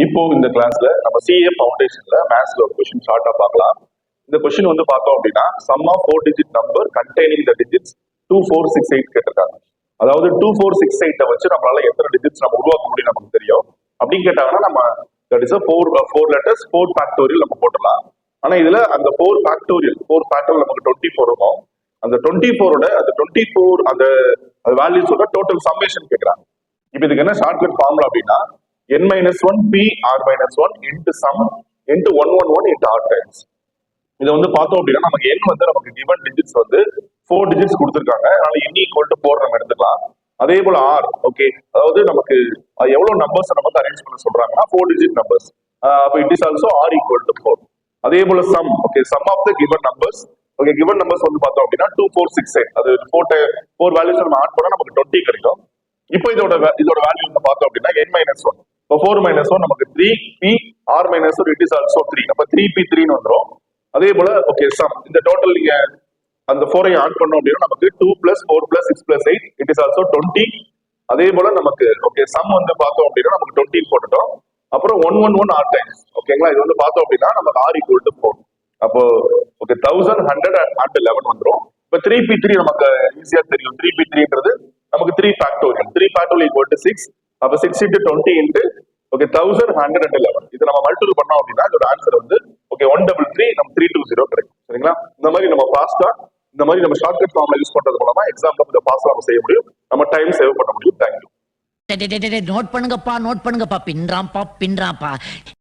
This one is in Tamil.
இப்போ இந்த கிளாஸ்ல நம்ம சிஏ ஃபவுண்டேஷன்ல மேத்ஸ்ல ஒரு கொஸ்டின் ஷார்ட்டா பார்க்கலாம். இந்த கொஸ்டின் வந்து பார்த்தோம் அப்படின்னா sum of 4 digit number containing the digits 2468 கேட்டிருக்காங்க. அதாவது 2468 வச்சு நம்மளால எத்தனை டிஜிட்ஸ் நம்ம உருவாக்க முடியும் நமக்கு தெரியும். அப்படின்னு கேட்டாங்கன்னா நம்ம that is four letters 4 factorial நம்ம போட்டலாம். ஆனா இதுல அந்த 4 ஃபேக்டோரியல் நமக்கு 24 இருக்கும். அந்த 24ஓட அந்த 24 அந்த வேல்யூஸோட டோட்டல் சம்மேஷன் கேட்கறாங்க. இப்போ இதுக்கு என்ன ஷார்ட்கட் ஃபார்முலா அப்படின்னா n-1 p r-1 into sum into 111 into r times. இதை வந்து பார்த்தோம் அப்படின்னா நமக்கு n வந்து நமக்கு given digits வந்து 4 digits கொடுத்துருக்காங்க. அதனால n equal to 4 நம்ம எடுத்துக்கலாம். அதே போல r, ஓகே, அதாவது நமக்கு எவ்வளவு நம்பர்ஸ் நமக்கு அரேஞ்ச் பண்ண சொல்றாங்கன்னா 4 digit numbers. அப்போ it is also r equal to 4. அதே போல sum, okay, sum of the given numbers. Okay, given numbers வந்து பார்த்தோம் அப்படின்னா 2468. அது 4 வேல்யூஸ் நம்ம ஆட் பண்ணா நமக்கு 20 கிடைக்கும். இப்போ இதோட வேல்யூ நம்ம பார்த்தோம் அப்படின்னா n-1. இப்போ 4 - 1 நமக்கு 3p r-1 it is also 3. அப்ப 3p3 வந்துரும். அதே போல ஓகே சம் இந்த டோட்டல் நீங்க அந்த 4 ஆட் பண்ணோம் அப்படின்னா நமக்கு 2 + 4 + 6 + 8 இட் இஸ் ஆல்சோ 20. அதே போல நமக்கு ஓகே சம் வந்து பார்த்தோம் அப்படின்னா நமக்கு 20 போட்டுட்டோம். அப்புறம் 111 r டைம்ஸ், ஓகேங்களா. இது வந்து பார்த்தோம் அப்படின்னா நமக்கு r = 4. அப்போ ஓகே 1111 வந்துரும். இப்போ 3p3 நமக்கு ஈஸியா தெரியும். 3p3ன்றது நமக்கு 3 ஃபேக்டோரியல். 3 ஃபேக்டோரியல் = 6. அப்ப 6 × 20 into ஓகே 1111. இது நம்ம மல்டிபிள் பண்ணோம் அப்படின்னா இதோட ஆன்சர் வந்து ஓகே 133 நம்ம 320 கிடைக்கும். சரிங்களா? இந்த மாதிரி நம்ம ஃபாஸ்டா இந்த மாதிரி நம்ம ஷார்ட்கட் ஃபார்முலா யூஸ் பண்றது மூலமா எக்ஸாம்ல இந்த பாஸ் நம்ம செய்ய முடியும். நம்ம டைம் சேவ் பண்ண முடியும். தேங்க்யூ. நோட் பண்ணுங்கப்பா பின்றாம்பா